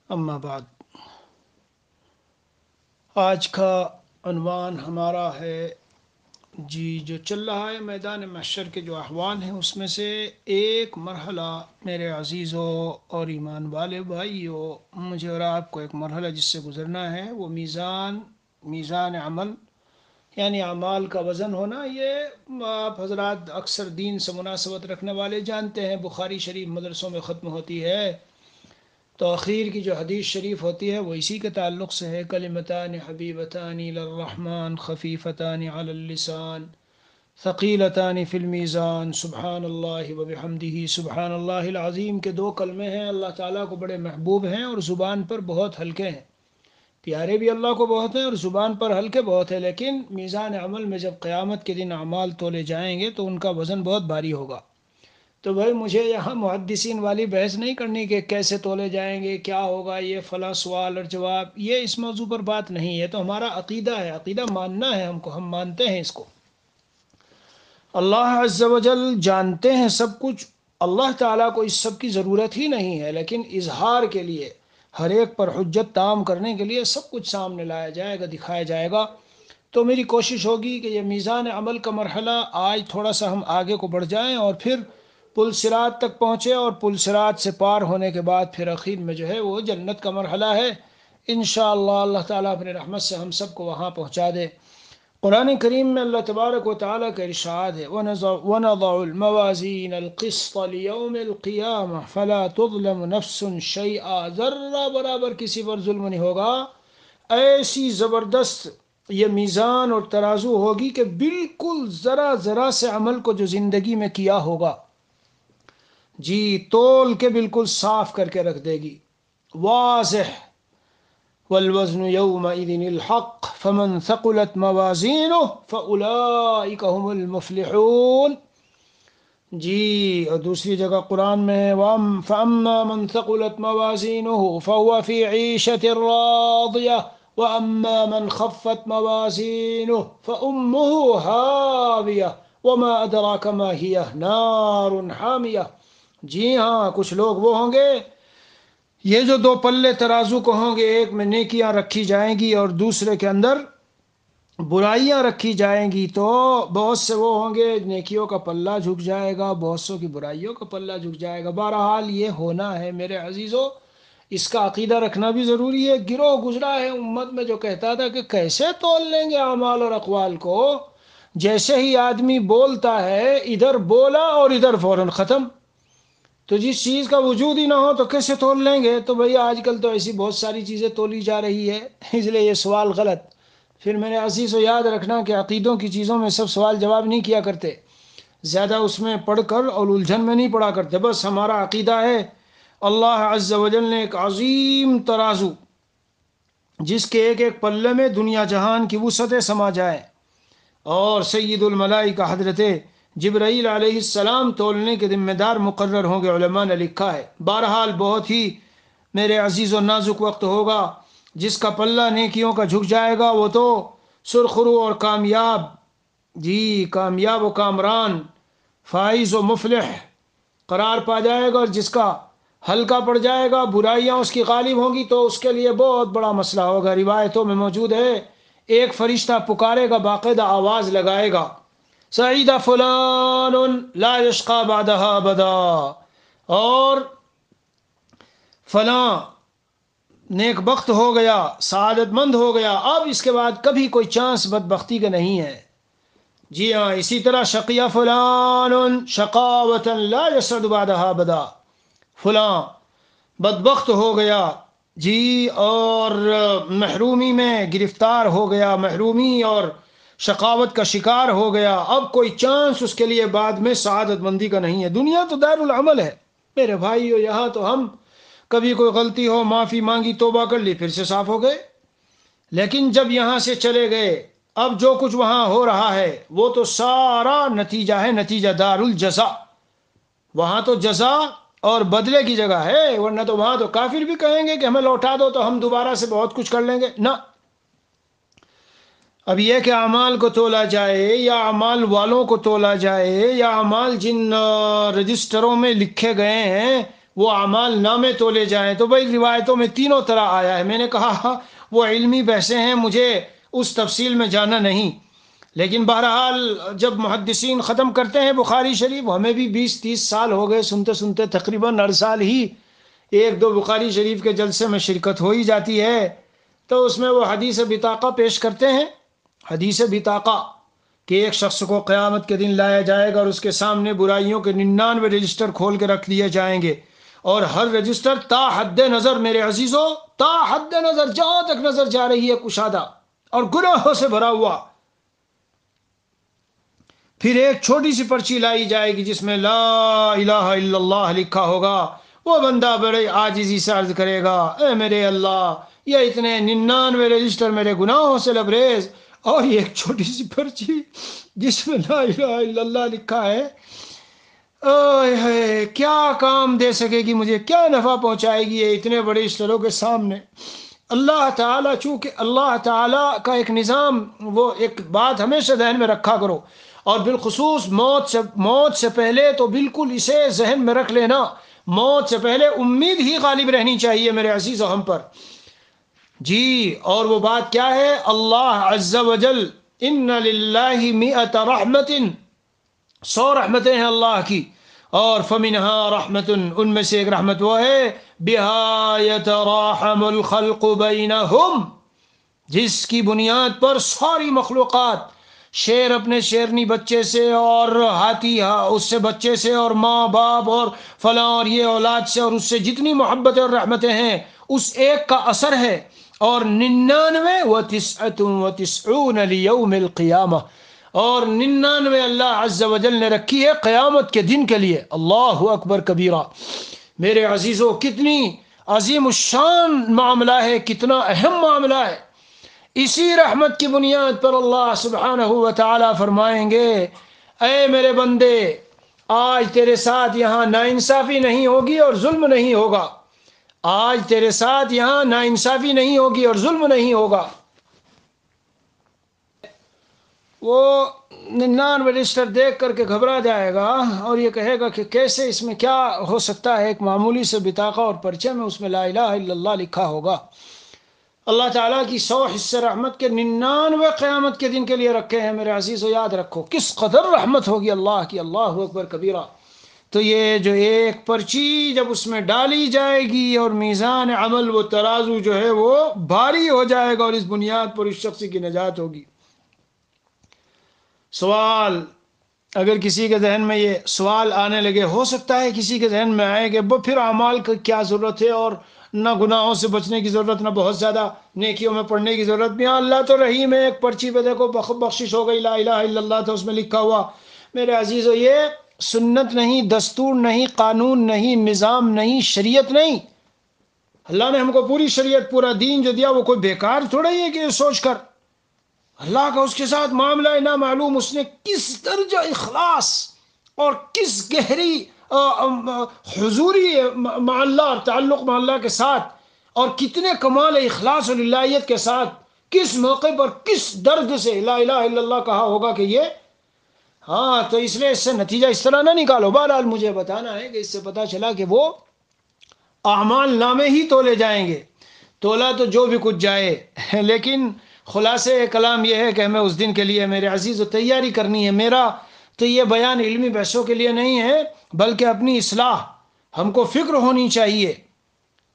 اما بعد، آج کا عنوان ہمارا ہے جو چل رہا ہے میدان محشر کے جو احوال ہیں اس میں سے ایک مرحلہ میرے عزیزوں اور ایمان والے بھائیوں، مجھے اور آپ کو ایک مرحلہ جس سے گزرنا ہے وہ میزان عمل، یعنی اعمال کا وزن ہونا۔ یہ آپ حضرات اکثر دین سے مناسبت رکھنے والے جانتے ہیں، بخاری شریف مدرسوں میں ختم ہوتی ہے تو آخر کی جو حدیث شریف ہوتی ہے وہ اسی کے تعلق سے ہے، کلمتان حبیبتان الی الرحمن خفیفتان علی اللسان ثقیلتان فی المیزان سبحان اللہ وبحمدہ سبحان اللہ العظیم کے دو کلمے ہیں، اللہ تعالیٰ کو بڑے محبوب ہیں اور زبان پر بہت ہلکے ہیں، پیارے بھی اللہ کو بہت ہیں اور زبان پر ہلکے بہت ہیں، لیکن میزان عمل میں جب قیامت کے دن اعمال تولے جائیں گے تو ان کا وزن بہت بھاری ہوگا۔ تو بھائی مجھے یہاں محدثین والی بحث نہیں کرنی کہ کیسے تولے جائیں گے، کیا ہوگا، یہ فلاں سوال اور جواب، یہ اس موضوع پر بات نہیں ہے۔ تو ہمارا عقیدہ ہے، عقیدہ ماننا ہے ہم کو، ہم مانتے ہیں اس کو۔ اللہ عز و جل جانتے ہیں سب کچھ، اللہ تعالیٰ کو اس سب کی ضرورت ہی نہیں ہے، لیکن اظہار کے لیے، ہر ایک پر حجت تام کرنے کے لیے سب کچھ سامنے لایا جائے گا، دکھایا جائے گا۔ تو میری کوشش ہوگی کہ یہ میزان عمل کا مرحلہ آج تھوڑا سا ہم آگے کو بڑھ جائیں اور پھر پل صراط تک پہنچے، اور پل صراط سے پار ہونے کے بعد پھر اخیر میں جو ہے وہ جنت کا مرحلہ ہے۔ انشاءاللہ اللہ تعالیٰ اپنے رحمت سے ہم سب کو وہاں پہنچا دے۔ قرآن کریم میں اللہ تبارک و تعالیٰ کا ارشاد ہے، وَنَضَعُ الْمَوَازِينَ الْقِسْطَ لِيَوْمِ الْقِيَامَةِ فَلَا تُظْلَمُ نَفْسٌ شَيْئًا، ذرہ برابر کسی پر ظلم نہیں ہوگا۔ ایسی زبردست یہ میزان اور ترازو ہوگی کہ بالکل ذرا ذرا سے عمل کو جو زندگی میں کیا ہوگا جی تول کے بالکل صاف کر کے رکھ دے گی، واضح۔ والوزن يومئذ الحق فمن ثقلت موازینه فأولئک هم المفلحون۔ جی اور دوسری جگہ قرآن میں ہے فَأَمَّا مَنْ ثَقُلَتْ مَوَازِينُهُ فَهُوَ فِي عِيشَةٍ رَاضِيَةٍ وَأَمَّا مَنْ خَفَّتْ مَوَازِينُهُ فَأُمُّهُ هَاوِيَةٌ وَمَا أَدْرَاكَ مَا هِيَهْ نَارٌ حَامِيَةٌ۔ جی ہاں، کچھ لوگ وہ ہوں گے، یہ جو دو پلے ترازو کو ہوں گے، ایک میں نیکیاں رکھی جائیں گی اور دوسرے کے اندر برائیاں رکھی جائیں گی، تو بہت سے وہ ہوں گے نیکیوں کا پلہ جھک جائے گا، بہت سوں کی برائیوں کا پلہ جھک جائے گا۔ بہرحال یہ ہونا ہے میرے عزیزوں، اس کا عقیدہ رکھنا بھی ضروری ہے۔ گروہ گزرا ہے امت میں جو کہتا تھا کہ کیسے تول لیں گے اعمال اور اقوال کو، جیسے ہی آدمی بولتا ہے ادھر بولا اور ادھر فوراً ختم، تو جس چیز کا وجود ہی نہ ہو تو کیسے تول لیں گے؟ تو بھئی آج کل تو ایسی بہت ساری چیزیں تولی جا رہی ہے، اس لیے یہ سوال غلط۔ پھر میرے عزیز و یاد رکھنا کہ عقیدوں کی چیزوں میں سب سوال جواب نہیں کیا کرتے، زیادہ اس میں پڑھ کر اور الجھن میں نہیں پڑا کرتے۔ بس ہمارا عقیدہ ہے اللہ عز و جل نے ایک عظیم ترازو، جس کے ایک ایک پلے میں دنیا جہان کی وسعتیں سما جائیں، اور سید الملائکہ حضرت جبرائیل علیہ السلام تولنے کے ذمہ دار مقرر ہوں گے، علماء نے لکھا ہے۔ بہرحال بہت ہی میرے عزیز و نازک وقت ہوگا، جس کا پلہ نیکیوں کا جھک جائے گا وہ تو سرخرو اور کامیاب، جی کامیاب و کامران، فائز و مفلح قرار پا جائے گا، اور جس کا ہلکا پڑ جائے گا، برائیاں اس کی غالب ہوں گی، تو اس کے لیے بہت بڑا مسئلہ ہوگا۔ روایتوں میں موجود ہے ایک فرشتہ پکارے گا، باقاعدہ آواز لگائے گا، سعید فلان لا یشقى بعدها ابدا، اور فلاں نیک بخت ہو گیا، سعادت مند ہو گیا، اب اس کے بعد کبھی کوئی چانس بدبختی کا نہیں ہے۔ جی ہاں، اسی طرح شقی فلان شقاوة لا يسعد بعدها ابدا، فلاں بدبخت ہو گیا جی، اور محرومی میں گرفتار ہو گیا، محرومی اور شقاوت کا شکار ہو گیا، اب کوئی چانس اس کے لیے بعد میں سعادت مندی کا نہیں ہے۔ دنیا تو دار العمل ہے میرے بھائیو، یہاں تو ہم کبھی کوئی غلطی ہو معافی مانگی، توبہ کر لی، پھر سے صاف ہو گئے، لیکن جب یہاں سے چلے گئے اب جو کچھ وہاں ہو رہا ہے وہ تو سارا نتیجہ ہے، نتیجہ دار الجزا، وہاں تو جزا اور بدلے کی جگہ ہے، ورنہ تو وہاں تو کافر بھی کہیں گے کہ ہمیں لوٹا دو تو ہم دوبارہ سے بہت کچھ کر لیں گے، نہ۔ اب یہ کہ اعمال کو تولا جائے یا اعمال والوں کو تولا جائے، یا اعمال جن رجسٹروں میں لکھے گئے ہیں وہ اعمال نامے تولے جائیں، تو بھائی روایتوں میں تینوں طرح آیا ہے۔ میں نے کہا وہ علمی بحثیں ہیں، مجھے اس تفصیل میں جانا نہیں، لیکن بہرحال جب محدثین ختم کرتے ہیں بخاری شریف، ہمیں بھی 20-30 سال ہو گئے سنتے سنتے، تقریباً ہر سال ہی 1-2 بخاری شریف کے جلسے میں شرکت ہو ہی جاتی ہے، تو اس میں وہ حدیث بطاقہ پیش کرتے ہیں، حدیث بطاقہ، کہ ایک شخص کو قیامت کے دن لایا جائے گا اور اس کے سامنے برائیوں کے 99 رجسٹر کھول کے رکھ دیے جائیں گے، اور ہر رجسٹر تا حد نظر، میرے عزیزو، تا حد نظر، جہاں تک نظر جا رہی ہے کشادہ اور گناہوں سے بھرا ہوا۔ پھر ایک چھوٹی سی پرچی لائی جائے گی جس میں لا الہ الا اللہ لکھا ہوگا۔ وہ بندہ بڑے عاجزی سے عرض کرے گا، اے میرے اللہ، یہ اتنے 99 رجسٹر میرے گناہوں سے لبریز، اور یہ ایک چھوٹی سی پرچی جس میں لا الہ الا اللہ لکھا ہے، اوہ کیا کام دے سکے گی مجھے، کیا نفع پہنچائے گی یہ اتنے بڑے اشتروں کے سامنے۔ اللہ تعالیٰ، چونکہ اللہ تعالیٰ کا ایک نظام، وہ ایک بات ہمیشہ ذہن میں رکھا کرو، اور بالخصوص موت سے پہلے تو بالکل اسے ذہن میں رکھ لینا، موت سے پہلے امید ہی غالب رہنی چاہیے میرے عزیز و ہم پر۔ جی، اور وہ بات کیا ہے؟ اللہ عز وجل، ان للہ مئۃ رحمت، 100 رحمتیں ہیں اللہ کی، اور فمنہا رحمت، ان میں سے ایک رحمت وہ ہے بہا یتراحم الخلق بینہم، جس کی بنیاد پر ساری مخلوقات، شیر اپنے شیرنی بچے سے، اور ہاتھی اس سے بچے سے، اور ماں باپ اور فلاں اور یہ اولاد سے، اور اس سے جتنی محبتیں اور رحمتیں ہیں اس ایک کا اثر ہے، اور 99 و99 لیوم القیامہ، اور 99 اللہ عز و جل نے رکھی ہے قیامت کے دن کے لیے۔ اللہ اکبر کبیرہ، میرے عزیزو، کتنی عظیم الشان معاملہ ہے، کتنا اہم معاملہ ہے۔ اسی رحمت کی بنیاد پر اللہ سبحانہ و تعالی فرمائیں گے، اے میرے بندے، آج تیرے ساتھ یہاں ناانصافی نہیں ہوگی اور ظلم نہیں ہوگا، آج تیرے ساتھ یہاں ناانصافی نہیں ہوگی اور ظلم نہیں ہوگا۔ وہ 99 رجسٹر دیکھ کر کے گھبرا جائے گا اور یہ کہے گا کہ کیسے، اس میں کیا ہو سکتا ہے، ایک معمولی سے بطاقہ اور پرچے میں اس میں لا الہ الا اللہ لکھا ہوگا۔ اللہ تعالیٰ کی 100 حصے رحمت کے 99 قیامت کے دن کے لیے رکھے ہیں میرے عزیزو، یاد رکھو کس قدر رحمت ہوگی اللہ کی، اللہ اکبر کبیرہ۔ تو یہ جو ایک پرچی جب اس میں ڈالی جائے گی اور میزان عمل، وہ ترازو جو ہے وہ بھاری ہو جائے گا، اور اس بنیاد پر اس شخص کی نجات ہوگی۔ سوال، اگر کسی کے ذہن میں یہ سوال آنے لگے، ہو سکتا ہے کسی کے ذہن میں آئے کہ وہ پھر اعمال کی کیا ضرورت ہے، اور نہ گناہوں سے بچنے کی ضرورت، نہ بہت زیادہ نیکیوں میں پڑھنے کی ضرورت بھی، اللہ تو رحیم ہے، ایک پرچی پہ دیکھو بخشش ہو گئی، لا الہ الا اللہ تھا اس میں لکھا ہوا۔ میرے عزیزو، یہ سنت نہیں، دستور نہیں، قانون نہیں، نظام نہیں، شریعت نہیں۔ اللہ نے ہم کو پوری شریعت، پورا دین جو دیا وہ کوئی بیکار تھوڑا ہی ہے کہ یہ سوچ کر اللہ کا اس کے ساتھ معاملہ ہے نامعلوم، اس نے کس درجہ اخلاص اور کس گہری حضوری مع اللہ، تعلق مع اللہ کے ساتھ، اور کتنے کمال اخلاص اور للہیت کے ساتھ، کس موقع پر کس درد سے لا الہ الا اللہ کہا ہوگا کہ یہ، ہاں، تو اس لیے اس سے نتیجہ اس طرح نہ نکالو۔ بہرحال مجھے بتانا ہے کہ اس سے پتہ چلا کہ وہ اعمال نامے ہی تولے جائیں گے، تولا تو جو بھی کچھ جائے، لیکن خلاصے کلام یہ ہے کہ ہمیں اس دن کے لیے میرے عزیز تیاری کرنی ہے۔ میرا تو یہ بیان علمی بحثوں کے لیے نہیں ہے، بلکہ اپنی اصلاح، ہم کو فکر ہونی چاہیے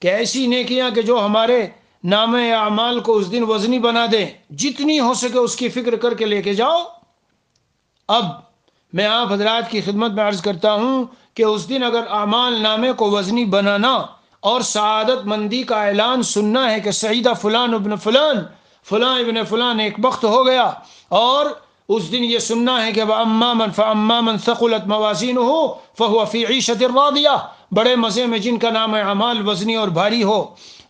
کہ ایسی نیکیاں کہ جو ہمارے نامے اعمال کو اس دن وزنی بنا دیں، جتنی ہو سکے اس کی فکر کر کے لے کے جاؤ۔ اب میں آپ حضرات کی خدمت میں عرض کرتا ہوں کہ اس دن اگر اعمال نامے کو وزنی بنانا اور سعادت مندی کا اعلان سننا ہے کہ سعیدہ فلان ابن فلان، فلاں ابن فلان ایک بخت ہو گیا، اور اس دن یہ سننا ہے کہ فَأَمَّا مَنْ ثَقُلَتْ مَوَازِينُهُ فَهُوَ فِي عِيشَةٍ رَاضِيَةٍ، بڑے مزے میں جن کا نام اعمال وزنی اور بھاری ہو،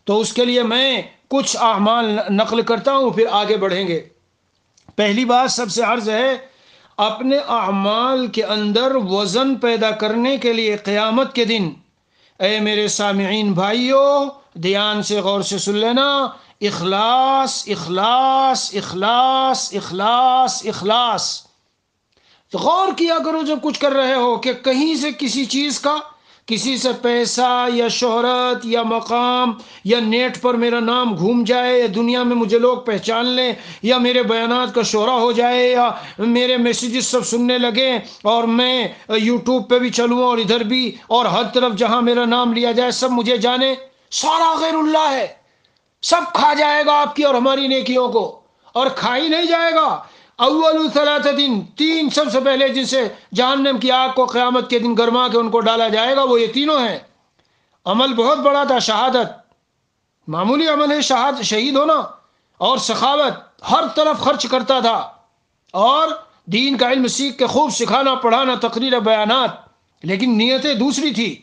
تو اس کے لیے میں کچھ اعمال نقل کرتا ہوں، پھر آگے بڑھیں گے۔ پہلی بات سب سے عرض ہے، اپنے اعمال کے اندر وزن پیدا کرنے کے لیے قیامت کے دن، اے میرے سامعین بھائیوں، دھیان سے غور سے سن لینا، اخلاص اخلاص اخلاص اخلاص اخلاص۔ غور کیا کرو جب کچھ کر رہے ہو کہ کہیں سے کسی چیز کا کسی سے پیسہ یا شہرت یا مقام یا نیٹ پر میرا نام گھوم جائے یا دنیا میں مجھے لوگ پہچان لیں یا میرے بیانات کا شہرہ ہو جائے یا میرے میسیجز سب سننے لگیں اور میں یوٹیوب پہ بھی چلوں اور ادھر بھی اور ہر طرف جہاں میرا نام لیا جائے سب مجھے جانے، سارا غیر اللہ ہے، سب کھا جائے گا آپ کی اور ہماری نیکیوں کو، اور کھا ہی نہیں جائے گا۔ اول ثلاثۃ، تین سب سے پہلے جن سے جہنم کی آگ کو قیامت کے دن گرما کے ان کو ڈالا جائے گا وہ یہ تینوں ہیں۔ عمل بہت بڑا تھا، شہادت معمولی عمل ہے، شہید ہونا، اور سخاوت ہر طرف خرچ کرتا تھا، اور دین کا علم سیکھ کے خوب سکھانا پڑھانا، تقریر بیانات، لیکن نیتیں دوسری تھی۔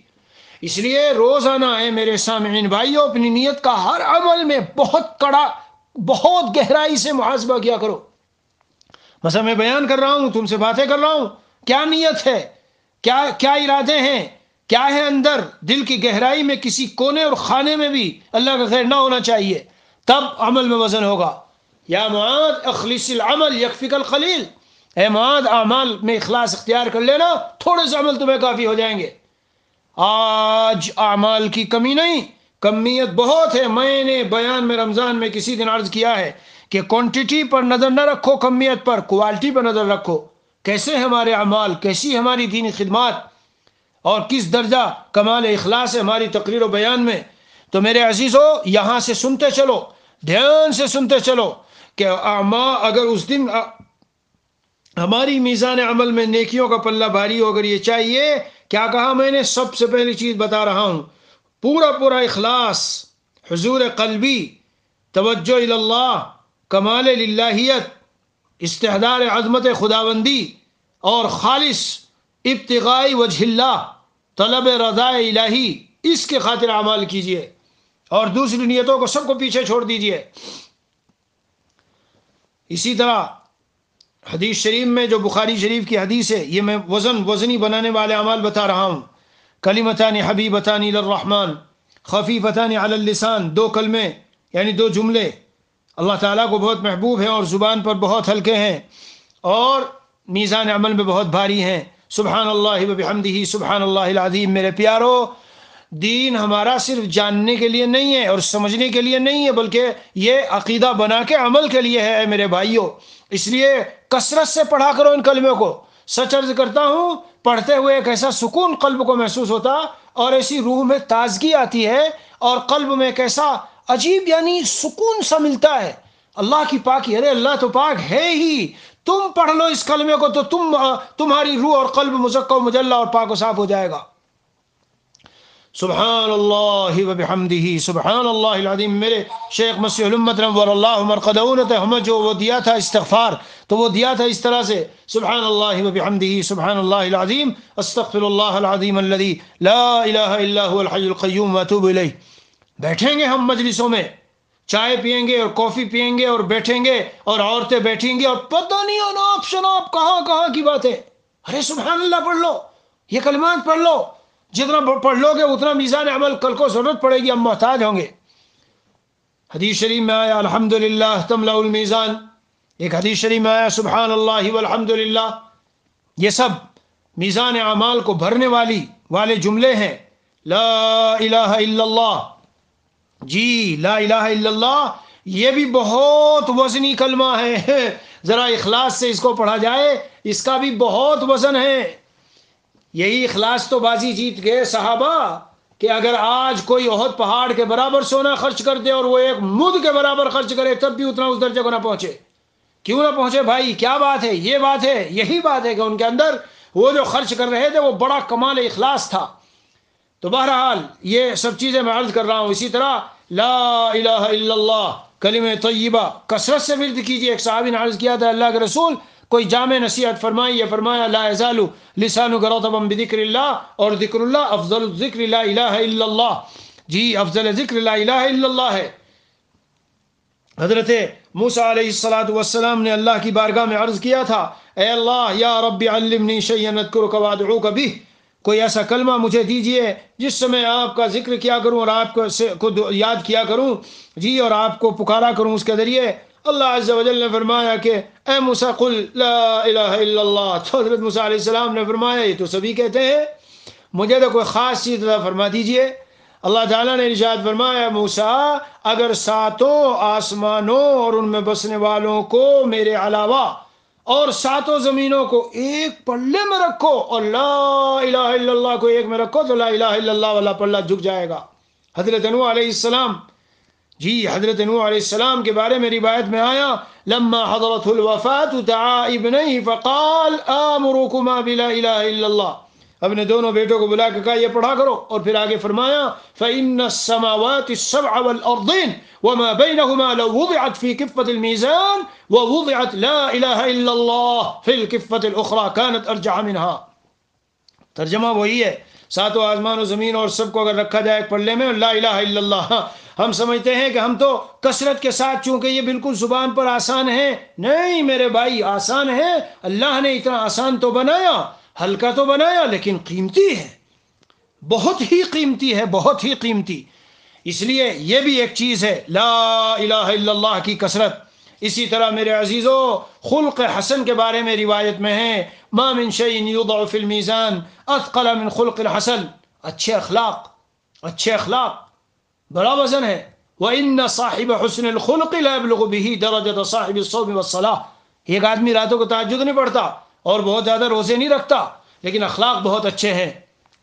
اس لیے روزانہ اے میرے سامعین بھائیوں اپنی نیت کا ہر عمل میں بہت کڑا، بہت گہرائی سے محاسبہ کیا کرو۔ مثلا میں بیان کر رہا ہوں، تم سے باتیں کر رہا ہوں، کیا نیت ہے، کیا ارادے ہیں، کیا ہے اندر دل کی گہرائی میں، کسی کونے اور خانے میں بھی اللہ کا خیر نہ ہونا چاہیے، تب عمل میں وزن ہوگا۔ یا معاذ اخلص العمل یکفیک القلیل، اے معاذ اعمال میں اخلاص اختیار کر لینا، تھوڑے سے عمل تمہیں کافی ہو جائیں گے۔ آج اعمال کی کمی نہیں، کمیت بہت ہے۔ میں نے بیان میں رمضان میں کسی دن عرض کیا ہے کہ کوانٹٹی پر نظر نہ رکھو، کمیت پر، کوالٹی پر نظر رکھو، کیسے ہمارے اعمال، کیسی ہماری دینی خدمات، اور کس درجہ کمال اخلاص ہے ہماری تقریر و بیان میں۔ تو میرے عزیزو یہاں سے سنتے چلو، دھیان سے سنتے چلو کہ اگر اس دن ہماری میزان عمل میں نیکیوں کا پلہ بھاری ہو، اگر یہ چاہیے، کیا کہا میں نے، سب سے پہلی چیز بتا رہا ہوں، پورا اخلاص، حضور قلبی، توجہ اللہ، کمال للہیت، استحضار عظمت خداوندی، اور خالص ابتغاء وجہ اللہ، طلب رضا الہی، اس کے خاطر اعمال کیجئے، اور دوسری نیتوں کو سب کو پیچھے چھوڑ دیجئے۔ اسی طرح حدیث شریف میں جو بخاری شریف کی حدیث ہے، یہ میں وزنی بنانے والے اعمال بتا رہا ہوں۔ کلمتان حبیبتان الی الرحمن خفیفتان علی اللسان، دو کلمے یعنی دو جملے اللہ تعالیٰ کو بہت محبوب ہیں اور زبان پر بہت ہلکے ہیں اور میزان عمل میں بہت بھاری ہیں۔ سبحان اللہ وبحمدہ سبحان اللہ العظیم۔ میرے پیارو، دین ہمارا صرف جاننے کے لیے نہیں ہے اور سمجھنے کے لیے نہیں ہے، بلکہ یہ عقیدہ بنا کے عمل کے لیے ہے، اے میرے بھائیوں۔ اس لیے کثرت سے پڑھا کرو ان کلموں کو۔ سچ عرض کرتا ہوں، پڑھتے ہوئے ایک ایسا سکون قلب کو محسوس ہوتا اور ایسی روح میں تازگی آتی ہے اور قلب میں ایک ایسا عجیب یعنی سکون سا ملتا ہے۔ اللہ کی پاکی، ارے اللہ تو پاک ہے ہی، تم پڑھ لو اس کلمے کو تو تمہاری روح اور قلب مزکا و مجلہ اور پاک و صاف ہو جائے گا۔ سبحان اللہ وبحمدہ سبحان اللہ العظیم۔ میرے شیخ مسیح الامت نور اللہ مرقدہ ہمیں جو وہ دیا تھا استغفار، تو وہ دیا تھا اس طرح سے، سبحان اللہ وبحمدہ سبحان اللہ العظیم، استغفر اللہ العظیم الذی لا الہ الا هو الحی القیوم واتوب الیہ۔ بیٹھیں گے ہم مجلسوں میں، چائے پیئیں گے اور کافی پیئیں گے اور بیٹھیں گے اور عورتیں بیٹھیں گی اور پتہ نہیں اناپ شناپ کہاں کی باتیں۔ ارے سبحان اللہ پڑھ لو، یہ کلمات پڑھ لو، جتنا پڑھ لو گے اتنا میزان عمل کل کو ضرورت پڑے گی، ہم محتاج ہوں گے۔ حدیث شریف میں آیا الحمدللہ تملأ المیزان، ایک حدیث شریف میں آیا سبحان اللہ والحمدللہ۔ یہ سب میزان اعمال کو بھرنے والے جملے ہیں۔ لا الہ الا اللہ، جی لا الہ الا اللہ یہ بھی بہت وزنی کلمہ ہے، ذرا اخلاص سے اس کو پڑھا جائے، اس کا بھی بہت وزن ہے۔ یہی اخلاص تو بازی جیت گئے صحابہ، کہ اگر آج کوئی احد پہاڑ کے برابر سونا خرچ کر دے اور وہ ایک مد کے برابر خرچ کرے تب بھی اتنا اس درجے کو نہ پہنچے۔ کیوں نہ پہنچے بھائی؟ کیا بات ہے؟ یہ بات ہے، یہی بات ہے کہ ان کے اندر وہ جو خرچ کر رہے تھے وہ بڑا کمال اخلاص تھا۔ تو بہرحال یہ سب چیزیں میں عرض کر رہا ہوں۔ اسی طرح لا الہ الا اللہ کلمہ طیبہ کثرت سے ورد کیجیے۔ ایک صحابی نے عرض کیا تھا اللہ کے رسول کوئی جامع نصیحت فرمائیے، فرمایا لا یزال لسانک رطبا بذکر اللہ، اور ذکر اللہ افضل الذکر لا الہ الا اللہ، جی افضل ذکر لا الہ الا اللہ ہے۔ حضرت موسیٰ علیہ السلام نے اللہ کی بارگاہ میں عرض کیا تھا، اے اللہ یا رب علمنی شیئا اذکرک وادعوک بہ، کوئی ایسا کلمہ مجھے دیجئے جس سے میں آپ کا ذکر کیا کروں اور آپ کو یاد کیا کروں، جی، اور آپ کو پکارا کروں اس کے ذریعے۔ اللہ عز و جل نے فرمایا کہ اے موسیٰ قل لا الہ الا اللہ، تو حضرت موسیٰ علیہ السلام نے فرمایا یہ تو سبھی کہتے ہیں، مجھے تو کوئی خاص چیز عطا فرما دیجئے۔ اللہ تعالیٰ نے ارشاد فرمایا موسیٰ اگر ساتوں آسمانوں اور ان میں بسنے والوں کو میرے علاوہ اور ساتوں زمینوں کو ایک پلے میں رکھو اور لا الہ الا اللہ کو ایک میں رکھو تو لا الہ الا اللہ والا پلہ جھک جائے گا۔ حضرت نوح علیہ السلام، جی حضرت نوح علیہ السلام کے بارے میں روایت میں آیا لما حضرت الوفات دعا ابنیہ فقال آمرکما بلا الہ الا اللہ، اپنے دونوں بیٹوں کو بلا کے کہا یہ پڑھا کرو، اور پھر آگے فرمایا فإن السماوات السبع والأرضين وما بينهما لو وضعت في كفة الميزان ووضعت لا إله إلا الله في الكفة الأخرى كانت أرجح منها۔ ترجمہ وہی ہے، ساتوں آسمان و زمین اور سب کو اگر رکھا جائے ایک پلے میں لا الہ الا اللہ۔ ہم سمجھتے ہیں کہ ہم تو کثرت کے ساتھ چونکہ یہ بالکل زبان پر آسان ہے، نہیں میرے بھائی آسان ہے، اللہ نے اتنا آسان تو بنایا، ہلکا تو بنایا، لیکن قیمتی ہے، بہت ہی قیمتی ہے، بہت ہی قیمتی۔ اس لیے یہ بھی ایک چیز ہے لا الہ الا اللہ کی کثرت۔ اسی طرح میرے عزیزو خلق حسن کے بارے میں روایت میں ہے ما من شیء یوضع فی المیزان اثقل من خلق الحسن، اچھے اخلاق، اچھے اخلاق بڑا وزن ہے۔ وَإِنَّ صَاحِبَ حُسْنِ الْخُلْقِ لَا يَبْلُغُ بِهِ دَرَجَةَ صَاحِبِ الصَّوْمِ وَالصَّلَاةِ، ایک آدمی راتوں کو تہجد نہیں پڑھتا اور بہت زیادہ روزے نہیں رکھتا لیکن اخلاق بہت اچھے ہیں،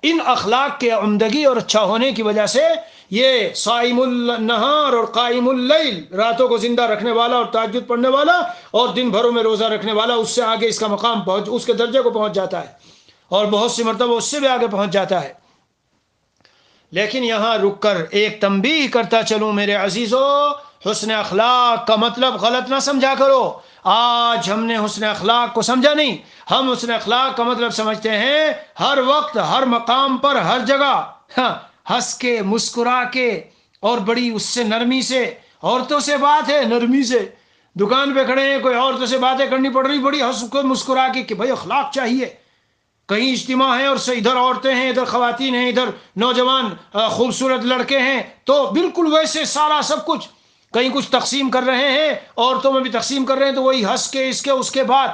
ان اخلاق کے عمدگی اور اچھا ہونے کی وجہ سے یہ صائم النہار اور قائم اللیل، راتوں کو زندہ رکھنے والا اور تہجد پڑھنے والا اور دن بھروں میں روزہ رکھنے والا، اس سے آگے اس کا مقام پہنچ، اس کے درجے کو پہنچ جاتا ہے اور بہت سی مرتبہ اس سے بھی آگے پہنچ جاتا ہے۔ لیکن یہاں رک کر ایک تنبیہ کرتا چلوں میرے عزیزو، حسن اخلاق کا مطلب غلط نہ سمجھا کرو۔ آج ہم نے حسن اخلاق کو سمجھا نہیں، ہم حسن اخلاق کا مطلب سمجھتے ہیں ہر وقت ہر مقام پر ہر جگہ ہنس کے مسکرا کے اور بڑی اس سے نرمی سے، عورتوں سے بات ہے نرمی سے، دکان پہ کھڑے ہیں کوئی عورتوں سے باتیں کرنی پڑ رہی بڑی ہنس کے مسکرا کے کہ بھائی اخلاق چاہیے، کہیں اجتماع ہے اور ادھر عورتیں ہیں ادھر خواتین ہیں ادھر نوجوان خوبصورت لڑکے ہیں تو بالکل ویسے سارا سب کچھ، کہیں کچھ تقسیم کر رہے ہیں عورتوں میں بھی تقسیم کر رہے ہیں تو وہی ہنس کے اس کے اس کے بعد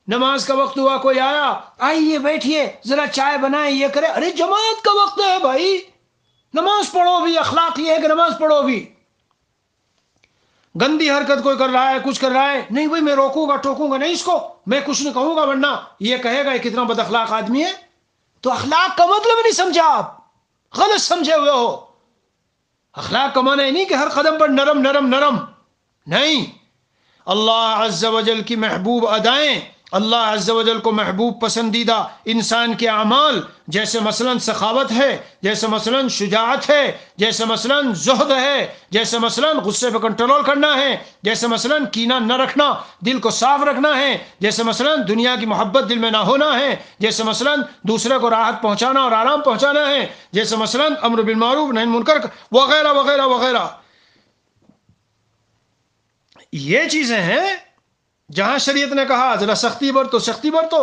نماز کا وقت ہوا کوئی آیا آئیے بیٹھیے ذرا چائے بنائیں یہ کرے، ارے جماعت کا وقت ہے بھائی نماز پڑھو بھی، اخلاق یہ ہے کہ نماز پڑھو بھی۔ گندی حرکت کوئی کر رہا ہے کچھ کر رہا ہے، نہیں بھائی میں روکوں گا ٹوکوں گا نہیں اس کو، میں کچھ نہیں کہوں گا ورنہ یہ کہے گا یہ کتنا بد اخلاق آدمی ہے۔ تو اخلاق کا مطلب نہیں سمجھا، آپ غلط سمجھے ہوئے ہو۔ اخلاق کا معنی نہیں کہ ہر قدم پر نرم نرم نرم، نہیں، اللہ عز و جل کی محبوب ادائیں، اللہ عز و جل کو محبوب پسندیدہ انسان کے اعمال، جیسے مثلا سخاوت ہے، جیسے مثلا شجاعت ہے، جیسے مثلا زہد ہے، جیسے مثلا غصے پہ کنٹرول کرنا ہے، جیسے مثلا کینہ نہ رکھنا، دل کو صاف رکھنا ہے، جیسے مثلا دنیا کی محبت دل میں نہ ہونا ہے، جیسے مثلا دوسرے کو راحت پہنچانا اور آرام پہنچانا ہے، جیسے مثلا امر بالمعروف نہی منکر وغیرہ وغیرہ وغیرہ، یہ چیزیں ہیں جہاں شریعت نے کہا ذرا سختی برتو سختی برتو،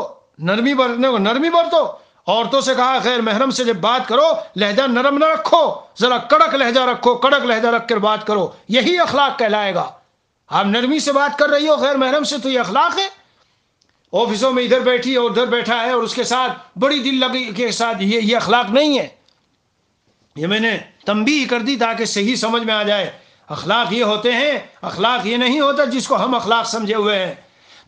نرمی برتنے کو نرمی برتو، عورتوں سے کہا غیر محرم سے جب بات کرو لہجہ نرم نہ رکھو، ذرا کڑک لہجہ رکھو، کڑک لہجہ رکھ کر بات کرو، یہی اخلاق کہلائے گا۔ آپ نرمی سے بات کر رہی ہو غیر محرم سے تو یہ اخلاق ہے؟ آفسوں میں ادھر بیٹھی اور ادھر بیٹھا ہے اور اس کے ساتھ بڑی دل لگی کے ساتھ، یہ اخلاق نہیں ہے۔ یہ میں نے تنبیہ کر دی تاکہ صحیح سمجھ میں آ جائے، اخلاق یہ ہوتے ہیں، اخلاق یہ نہیں ہوتا جس کو ہم اخلاق سمجھے ہوئے ہیں۔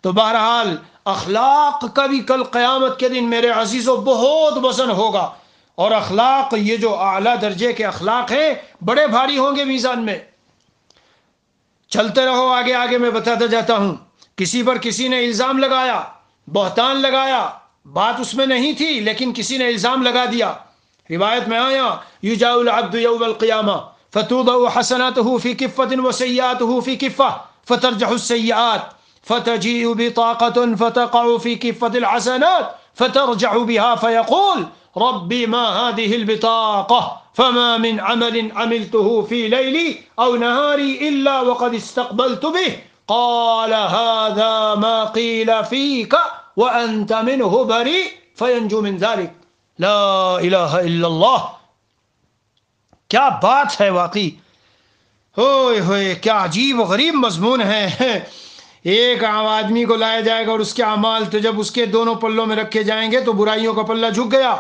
تو بہرحال اخلاق کا بھی کل قیامت کے دن میرے عزیزوں بہت وزن ہوگا، اور اخلاق یہ جو اعلیٰ درجے کے اخلاق ہیں بڑے بھاری ہوں گے میزان میں۔ چلتے رہو آگے آگے میں بتاتا جاتا ہوں۔ کسی پر کسی نے الزام لگایا، بہتان لگایا، بات اس میں نہیں تھی لیکن کسی نے الزام لگا دیا۔ روایت میں آیا یجاء العبد یوم القیامہ فتوضع حسناته في كفة وسيئاته في كفة فترجح السيئات فتجيء بطاقة فتقع في كفة الحسنات فترجع بها فيقول ربي ما هذه البطاقة فما من عمل عملته في ليلي أو نهاري إلا وقد استقبلت به قال هذا ما قيل فيك وأنت منه بريء فينجو من ذلك لا الہ الا اللہ۔ کیا بات ہے واقعی، ہوئے ہوئے کیا عجیب و غریب مضمون ہے۔ ایک عام آدمی کو لایا جائے گا اور اس کے اعمال تو جب اس کے دونوں پلوں میں رکھے جائیں گے تو برائیوں کا پلہ جھک گیا،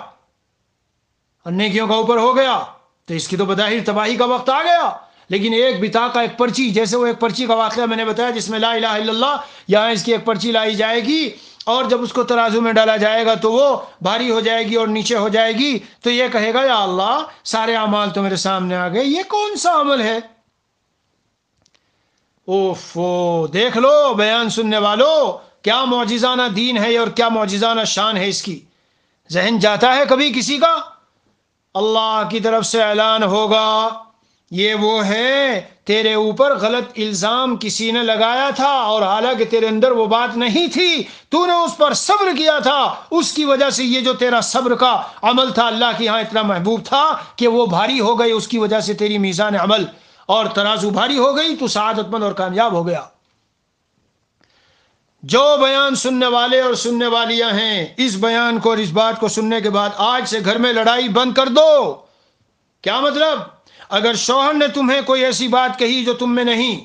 اور نیکیوں کا اوپر ہو گیا تو اس کی تو بظاہر تباہی کا وقت آ گیا. لیکن ایک بطاقہ، ایک پرچی، جیسے وہ ایک پرچی کا واقعہ میں نے بتایا جس میں لا الہ الا اللہ، یہاں اس کی ایک پرچی لائی جائے گی اور جب اس کو ترازو میں ڈالا جائے گا تو وہ بھاری ہو جائے گی اور نیچے ہو جائے گی. تو یہ کہے گا یا اللہ سارے اعمال تو میرے سامنے آ گئے، یہ کون سا عمل ہے؟ اوفو، دیکھ لو بیان سننے والو، کیا معجزانہ دین ہے اور کیا معجزانہ شان ہے اس کی. ذہن جاتا ہے کبھی کسی کا؟ اللہ کی طرف سے اعلان ہوگا یہ وہ ہے تیرے اوپر غلط الزام کسی نے لگایا تھا اور حالانکہ تیرے اندر وہ بات نہیں تھی، تو نے اس پر صبر کیا تھا، اس کی وجہ سے یہ جو تیرا صبر کا عمل تھا اللہ کے ہاں اتنا محبوب تھا کہ وہ بھاری ہو گئی، اس کی وجہ سے تیری میزان عمل اور ترازو بھاری ہو گئی، تو سعادت مند اور کامیاب ہو گیا. جو بیان سننے والے اور سننے والیاں ہیں، اس بیان کو اور اس بات کو سننے کے بعد آج سے گھر میں لڑائی بند کر دو. کیا مطلب؟ اگر شوہر نے تمہیں کوئی ایسی بات کہی جو تم میں نہیں،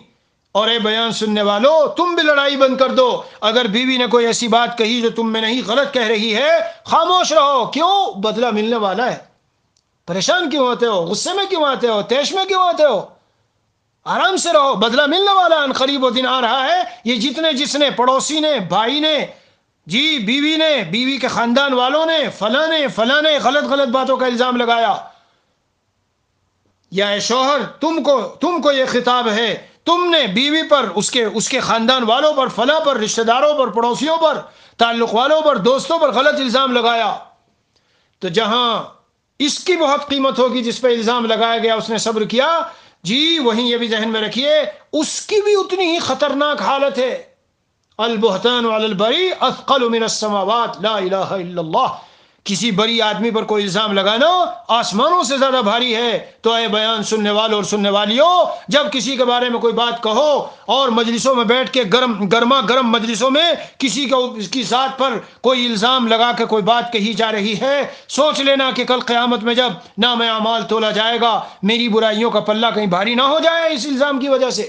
اور اے بیان سننے والو تم بھی لڑائی بند کر دو. اگر بیوی نے کوئی ایسی بات کہی جو تم میں نہیں، غلط کہہ رہی ہے، خاموش رہو. کیوں؟ بدلہ ملنے والا ہے. پریشان کیوں ہوتے ہو؟ غصے میں کیوں آتے ہو؟ تیش میں کیوں آتے ہو؟ آرام سے رہو، بدلہ ملنے والا ہے. ان قریب وہ دن آ رہا ہے، یہ جس نے پڑوسی نے، بھائی نے، جی بیوی نے، بیوی کے خاندان والوں نے، فلاں نے غلط باتوں کا الزام لگایا، یا اے شوہر تم کو یہ خطاب ہے، تم نے بیوی پر، اس کے خاندان والوں پر، فلاں پر، رشتہ داروں پر، پڑوسیوں پر، تعلق والوں پر، دوستوں پر غلط الزام لگایا. تو جہاں اس کی بہت قیمت ہوگی جس پہ الزام لگایا گیا اس نے صبر کیا، جی وہیں یہ بھی ذہن میں رکھیے اس کی بھی اتنی ہی خطرناک حالت ہے. البہتان علی البری اثقل من السماوات، لا الہ الا اللہ. کسی بری آدمی پر کوئی الزام لگانا آسمانوں سے زیادہ بھاری ہے. تو اے بیان سننے والوں اور سننے والیوں، جب کسی کے بارے میں کوئی بات کہو اور مجلسوں میں بیٹھ کے گرما گرم مجلسوں میں کسی کو اس کی ذات پر کوئی الزام لگا کے کوئی بات کہی جا رہی ہے، سوچ لینا کہ کل قیامت میں جب نام اعمال تولا جائے گا میری برائیوں کا پلہ کہیں بھاری نہ ہو جائے. اس الزام کی وجہ سے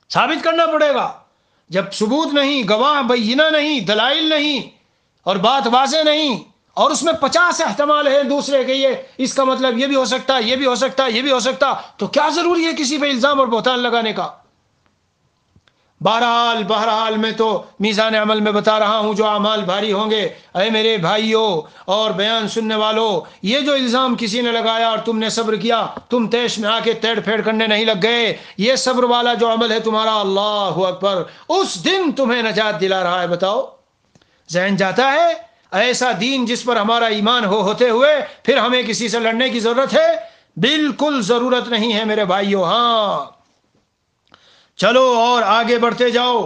ثابت کرنا پڑے گا. جب ثبوت نہیں، گواہ بینہ نہیں، دلائل نہیں اور بات واضح نہیں، اور اس میں 50 احتمال ہے دوسرے کے، یہ اس کا مطلب یہ بھی ہو سکتا، یہ بھی ہو سکتا، یہ بھی ہو سکتا، تو کیا ضروری ہے کسی پہ الزام اور بہتان لگانے کا؟ بہرحال میں تو میزان عمل میں بتا رہا ہوں جو اعمال بھاری ہوں گے. اے میرے بھائیوں اور بیان سننے والوں، یہ جو الزام کسی نے لگایا اور تم نے صبر کیا، تم تیش میں آ کے تیڑ پھیڑ کرنے نہیں لگ گئے، یہ صبر والا جو عمل ہے تمہارا، اللہ اکبر، اس دن تمہیں نجات دلا رہا ہے. بتاؤ، ذہن جاتا ہے؟ ایسا دین جس پر ہمارا ایمان ہوتے ہوئے پھر ہمیں کسی سے لڑنے کی ضرورت ہے؟ بالکل ضرورت نہیں ہے میرے بھائیوں. ہاں چلو اور آگے بڑھتے جاؤ.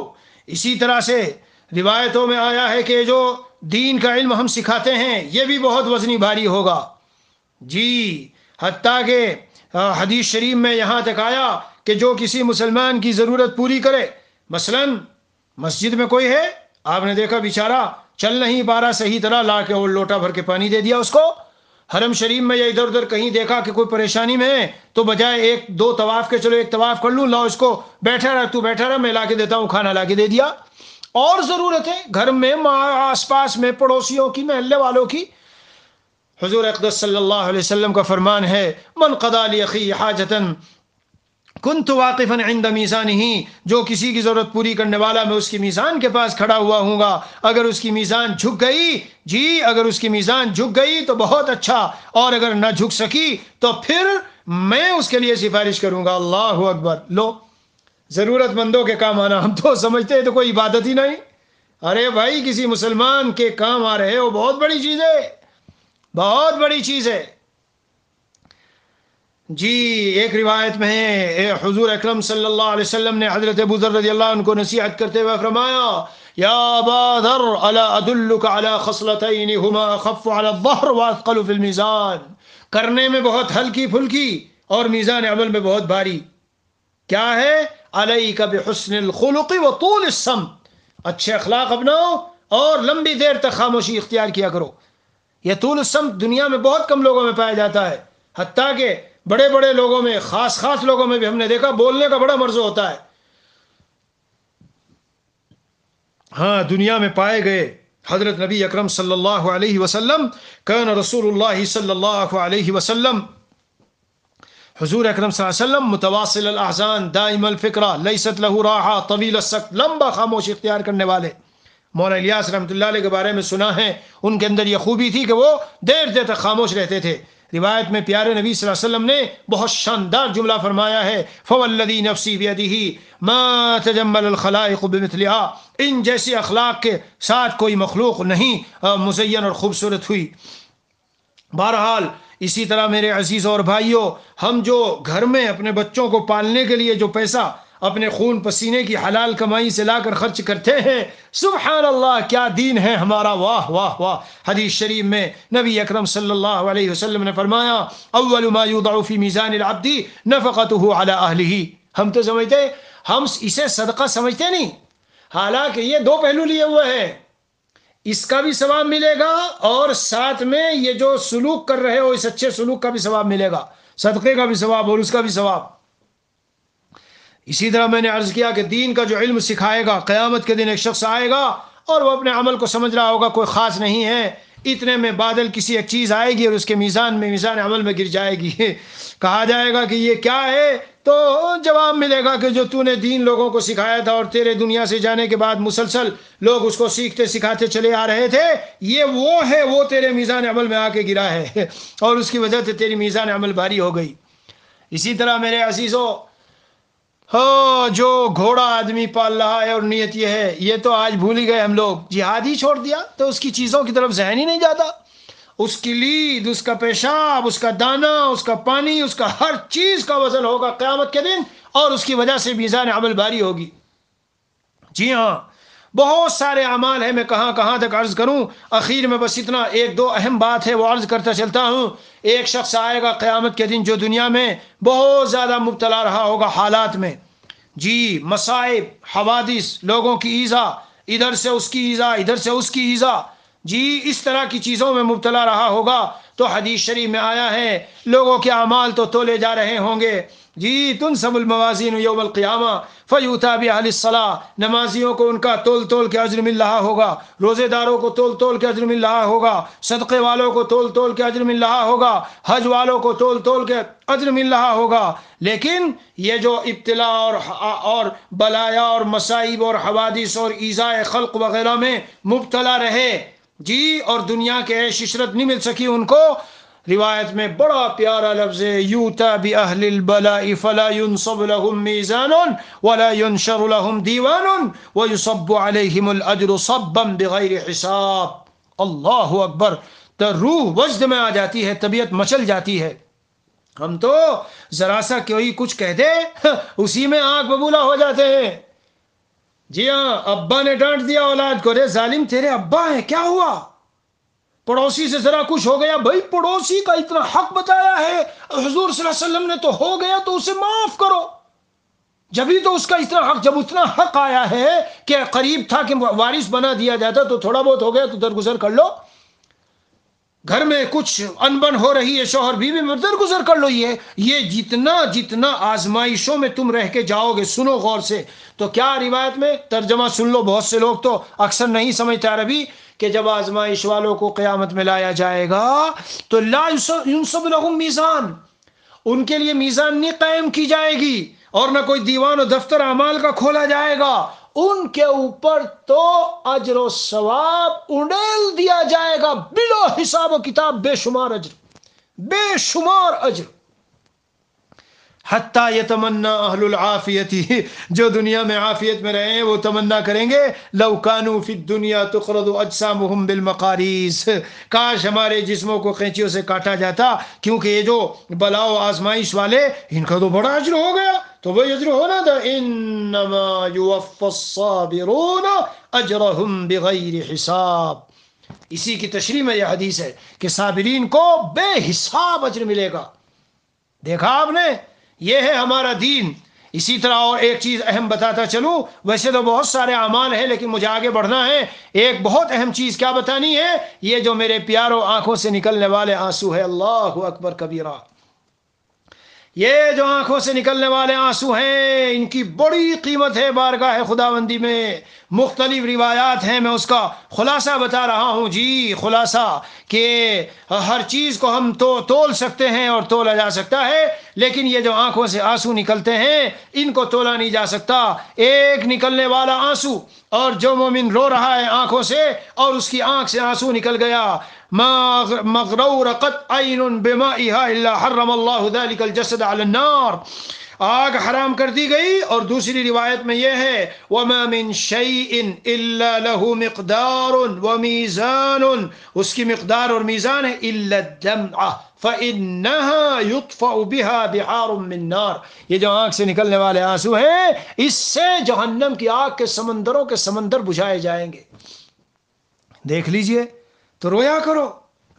اسی طرح سے روایتوں میں آیا ہے کہ جو دین کا علم ہم سکھاتے ہیں یہ بھی بہت وزنی بھاری ہوگا. جی حتیٰ کہ حدیث شریف میں یہاں تک آیا کہ جو کسی مسلمان کی ضرورت پوری کرے، مثلا مسجد میں کوئی ہے، آپ نے دیکھا بیچارہ چل نہیں پا رہا صحیح طرح، لا کے اور لوٹا بھر کے پانی دے دیا اس کو. حرم شریف میں یا ادھر ادھر کہیں دیکھا کہ کوئی پریشانی میں ہے تو بجائے 1-2 طواف کے چلو ایک طواف کر لوں، لاؤ اس کو، بیٹھا رہا میں لا کے دیتا ہوں، کھانا لا کے دے دیا. اور ضرورت ہے گھر میں، آس پاس میں، پڑوسیوں کی، محلے والوں کی. حضور اقدس صلی اللہ علیہ وسلم کا فرمان ہے، من قضى لأخيه حاجة كنت واقفا عند میزانہ، جو کسی کی ضرورت پوری کرنے والا میں اس کی میزان کے پاس کھڑا ہوا ہوں گا. اگر اس کی میزان جھک گئی، جی اگر اس کی میزان جھک گئی تو بہت اچھا، اور اگر نہ جھک سکی تو پھر میں اس کے لیے سفارش کروں گا. اللہ اکبر. لو، ضرورت مندوں کے کام آنا ہم تو سمجھتے ہیں تو کوئی عبادت ہی نہیں. ارے بھائی کسی مسلمان کے کام آ رہے ہو، بہت بڑی چیز ہے، بہت بڑی چیز ہے. جی ایک روایت میں ہے حضور اکرم صلی اللہ علیہ وسلم نے حضرت ابو ذر رضی اللہ عنہ کو نصیحت کرتے ہوئے فرمایا، یا ابا ذر الا ادلک علی خصلتین ہما اخف علی الظہر واثقل فی المیزان، کرنے میں بہت ہلکی پھلکی اور میزان عمل میں بہت بھاری. کیا ہے؟ علیک بحسن الخلق وطول الصمت، اچھے اخلاق اپناؤ اور لمبی دیر تک خاموشی اختیار کیا کرو. یہ طول الصمت دنیا میں بہت کم لوگوں میں پایا جاتا ہے، حتیٰ کہ بڑے بڑے لوگوں میں، خاص لوگوں میں بھی ہم نے دیکھا بولنے کا بڑا مرض ہوتا ہے. ہاں دنیا میں پائے گئے حضرت نبی اکرم صلی اللہ علیہ وسلم کان رسول اللہ صلی اللہ علیہ وسلم، حضور اکرم صلی اللہ علیہ وسلم متواصل الاحزان دائم الفکرہ لیست لہ راحہ طویل السکت، لمبا خاموشی اختیار کرنے والے۔ مولانا الیاس رحمۃ اللہ علیہ کے بارے میں سنا ہے ان کے اندر یہ خوبی تھی کہ وہ دیر دیر تک خاموش رہتے تھے۔ روایت میں پیارے نبی صلی اللہ علیہ وسلم نے بہت شاندار جملہ فرمایا ہے، فوالذی نفسی بیدہ ما تجمل الخلائق بمثلها، ان جیسے اخلاق کے ساتھ کوئی مخلوق نہیں مزین اور خوبصورت ہوئی۔ بہرحال اسی طرح میرے عزیز اور بھائیوں، ہم جو گھر میں اپنے بچوں کو پالنے کے لیے جو پیسہ اپنے خون پسینے کی حلال کمائی سے لا کر خرچ کرتے ہیں، سبحان اللہ کیا دین ہے ہمارا، واہ واہ واہ۔ حدیث شریف میں نبی اکرم صلی اللہ علیہ وسلم نے فرمایا، اول ما یوضع فی میزان العبد نفقته علی اہلہ۔ ہم تو سمجھتے، ہم اسے صدقہ سمجھتے نہیں، حالانکہ یہ دو پہلو لیے ہوئے ہیں، اس کا بھی ثواب ملے گا اور ساتھ میں یہ جو سلوک کر رہے ہو اس اچھے سلوک کا بھی ثواب ملے گا، صدقے کا بھی ثواب اور اس کا بھی ثواب۔ اسی طرح میں نے عرض کیا کہ دین کا جو علم سکھائے گا، قیامت کے دن ایک شخص آئے گا اور وہ اپنے عمل کو سمجھ رہا ہوگا کوئی خاص نہیں ہے، اتنے میں بادل کسی ایک چیز آئے گی اور اس کے میزان عمل میں گر جائے گی، کہا جائے گا کہ یہ کیا ہے، تو جواب ملے گا کہ جو تو نے دین لوگوں کو سکھایا تھا اور تیرے دنیا سے جانے کے بعد مسلسل لوگ اس کو سیکھتے سکھاتے چلے آ رہے تھے، یہ وہ ہے، وہ تیرے میزان عمل میں آ کے گرا ہے اور اس کی وجہ سے تیری میزان عمل بھاری ہو گئی۔ اسی طرح میرے عزیزوں، جو گھوڑا آدمی پال رہا ہے اور نیت یہ ہے، یہ تو آج بھول ہی گئے ہم لوگ، جہاد ہی چھوڑ دیا تو اس کی چیزوں کی طرف ذہن ہی نہیں جاتا، اس کی لید، اس کا پیشاب، اس کا دانہ، اس کا پانی، اس کا ہر چیز کا وزن ہوگا قیامت کے دن اور اس کی وجہ سے میزان عمل بھاری ہوگی۔ جی ہاں، بہت سارے اعمال ہیں، میں کہاں تک عرض کروں، اخیر میں بس اتنا ایک دو اہم بات ہے وہ عرض کرتا چلتا ہوں۔ ایک شخص آئے گا قیامت کے دن جو دنیا میں بہت زیادہ مبتلا رہا ہوگا حالات میں، جی مصائب، حوادث، لوگوں کی ایذا، ادھر سے اس کی ایذا، ادھر سے اس کی ایذا، جی اس طرح کی چیزوں میں مبتلا رہا ہوگا، تو حدیث شریف میں آیا ہے لوگوں کے اعمال تو تولے جا رہے ہوں گے، جی تنصب الموازین یوم القیامہ فیؤتی باہل الصلاۃ، نمازیوں کو ان کا تول کے اجر مل رہا ہوگا، روزے داروں کو تول کے اجر مل رہا ہوگا، صدقے والوں کو تول کے اجر مل رہا ہوگا، حج والوں کو تول کے اجر مل رہا ہوگا، لیکن یہ جو ابتلا اور بلایا اور مصائب اور حوادث اور ایذائے خلق وغیرہ میں مبتلا رہے، جی اور دنیا کے عیش عشرت نہیں مل سکی ان کو، روایت میں بڑا پیارا لفظ ہے، یوتا باہل البلاء فلا ينصب لهم میزان ولا ينشر لهم دیوان ويصب عليهم الاجر صبا بغیر حساب۔ اللہ اکبر، تو روح وجد میں آ جاتی ہے، طبیعت مچل جاتی ہے۔ ہم تو ذرا سا کوئی کچھ کہہ دے اسی میں آنکھ ببولا ہو جاتے ہیں۔ جی ہاں، ابا نے ڈانٹ دیا اولاد کو، رے ظالم تیرے ابا ہیں، کیا ہوا؟ پڑوسی سے ذرا کچھ ہو گیا، بھائی پڑوسی کا اتنا حق بتایا ہے حضور صلی اللہ علیہ وسلم نے، تو ہو گیا تو اسے معاف کرو، جبھی تو اس کا اتنا حق، جب اتنا حق آیا ہے کہ قریب تھا کہ وارث بنا دیا جاتا، تو تھوڑا بہت ہو گیا تو درگزر کر لو، گھر میں کچھ انبن ہو رہی ہے شوہر بیوی میں، درگزر کر لو۔ یہ جتنا آزمائشوں میں تم رہ کے جاؤ گے، سنو غور سے، تو کیا روایت میں ترجمہ سن لو، بہت سے لوگ تو اکثر نہیں سمجھتے عربی، کہ جب آزمائش والوں کو قیامت میں لایا جائے گا تو لا ينصب لهم میزان، ان کے لیے میزان نہیں قائم کی جائے گی اور نہ کوئی دیوان و دفتر اعمال کا کھولا جائے گا، ان کے اوپر تو اجر و ثواب انڈیل دیا جائے گا بلا حساب و کتاب، بے شمار اجر، بے شمار اجر۔ حتیٰ یتمنی اہل العافیتی، جو دنیا میں عافیت میں رہے ہیں وہ تمنا کریں گے، لو کانوا فی الدنیا تقرض اجسامہم بالمقاریض، کاش ہمارے جسموں کو قینچیوں سے کاٹا جاتا، کیونکہ یہ جو بلا و آزمائش والے، ان کا تو بڑا اجر ہو گیا، تو وہی اجر ہونا تھا، انما یوفی الصابرون اجرہم بغیر حساب۔ اسی کی تشریح میں یہ حدیث ہے کہ صابرین کو بے حساب اجر ملے گا۔ دیکھا آپ نے، یہ ہے ہمارا دین۔ اسی طرح اور ایک چیز اہم بتاتا چلوں، ویسے تو بہت سارے اعمال ہیں لیکن مجھے آگے بڑھنا ہے، ایک بہت اہم چیز کیا بتانی ہے، یہ جو میرے پیاروں آنکھوں سے نکلنے والے آنسو ہے، اللہ اکبر کبیرہ، یہ جو آنکھوں سے نکلنے والے آنسو ہیں ان کی بڑی قیمت ہے بارگاہ خداوندی میں. مختلف روایات ہیں، میں اس کا خلاصہ بتا رہا ہوں. جی خلاصہ کہ ہر چیز کو ہم تو تول سکتے ہیں اور تولا جا سکتا ہے، لیکن یہ جو آنکھوں سے آنسو نکلتے ہیں ان کو تولا نہیں جا سکتا. ایک نکلنے والا آنسو، اور جو مومن رو رہا ہے آنکھوں سے اور اس کی آنکھ سے آنسو نکل گیا، مغرورقت عین بمائها الا حرم اللہ ذلك الجسد على النار، آگ حرام کر دی گئی. اور دوسری روایت میں یہ ہے وما من شيء الا له مقدار وميزان، اس کی مقدار اور میزان ہے، الا الدمع فانها يطفأ بها بحار من نار. یہ جو آنکھ سے نکلنے والے آنسو ہیں اس سے جہنم کی آگ کے سمندروں کے سمندر بجھائے جائیں گے. دیکھ لیجئے، تو رویا کرو،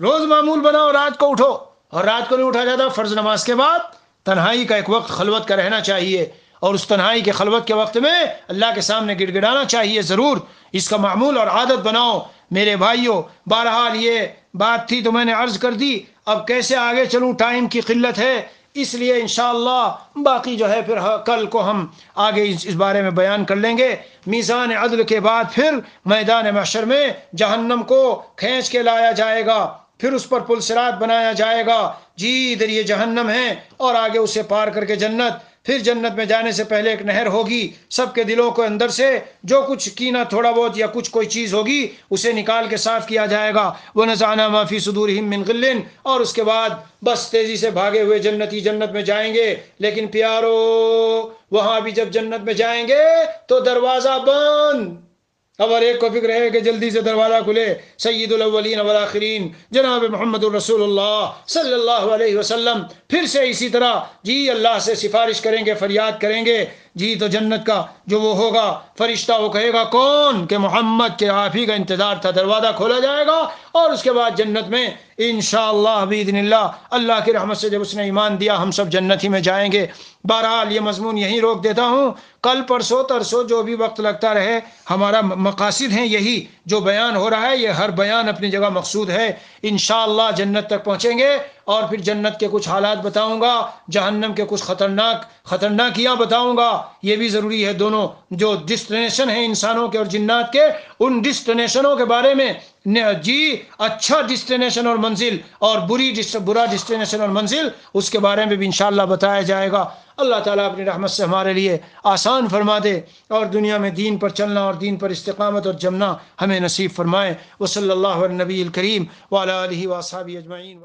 روز معمول بناؤ، رات کو اٹھو. اور رات کو نہیں اٹھا جاتا، فرض نماز کے بعد تنہائی کا ایک وقت خلوت کا رہنا چاہیے، اور اس تنہائی کے خلوت کے وقت میں اللہ کے سامنے گڑ گڑانا چاہیے ضرور. اس کا معمول اور عادت بناؤ میرے بھائیوں. بہرحال یہ بات تھی تو میں نے عرض کر دی، اب کیسے آگے چلوں، ٹائم کی قلت ہے، اس لیے انشاءاللہ باقی جو ہے پھر کل کو ہم آگے اس بارے میں بیان کر لیں گے. میزان عدل کے بعد پھر میدان محشر میں جہنم کو کھینچ کے لایا جائے گا، پھر اس پر پل صراط بنایا جائے گا. جی ادھر یہ جہنم ہے اور آگے اسے پار کر کے جنت. پھر جنت میں جانے سے پہلے ایک نہر ہوگی، سب کے دلوں کو اندر سے جو کچھ کینہ تھوڑا بہت یا کچھ کوئی چیز ہوگی اسے نکال کے صاف کیا جائے گا. وَنَزَعْنَا مَا فِي صُدُورِهِم مِّن غِلٍّ، اور اس کے بعد بس تیزی سے بھاگے ہوئے جنتی جنت میں جائیں گے. لیکن پیارو وہاں بھی جب جنت میں جائیں گے تو دروازہ بند. اب ہر ایک کو فکر ہے کہ جلدی سے دروازہ کھلے. سید الاولین والآخرین جناب محمد الرسول اللہ صلی اللہ علیہ وسلم پھر سے اسی طرح جی اللہ سے سفارش کریں گے، فریاد کریں گے. جی تو جنت کا جو وہ ہوگا فرشتہ وہ کہے گا کون، کہ محمد کے آپ ہی کا انتظار تھا. دروازہ کھولا جائے گا اور اس کے بعد جنت میں انشاءاللہ باذن اللہ اللہ کی رحمت سے جب اس نے ایمان دیا ہم سب جنت ہی میں جائیں گے. بہرحال یہ مضمون یہیں روک دیتا ہوں، کل پرسوں ترسوں جو بھی وقت لگتا رہے، ہمارا مقاصد ہیں یہی جو بیان ہو رہا ہے، یہ ہر بیان اپنی جگہ مقصود ہے. انشاءاللہ جنت تک پہنچیں گے اور پھر جنت کے کچھ حالات بتاؤں گا، جہنم کے کچھ خطرناکیاں بتاؤں گا. یہ بھی ضروری ہے، دونوں جو ڈسٹینیشن ہیں انسانوں کے اور جنات کے، ان ڈسٹینیشنوں کے بارے میں جی اچھا ڈسٹینیشن اور منزل اور برا ڈسٹینیشن اور منزل اس کے بارے میں بھی انشاءاللہ بتایا جائے گا. اللہ تعالیٰ اپنی رحمت سے ہمارے لیے آسان فرما دے اور دنیا میں دین پر چلنا اور دین پر استقامت اور جمنا ہمیں نصیب فرمائے. وصلی اللہ علی النبی الکریم وعلی آلہ واصحابہ اجمعین.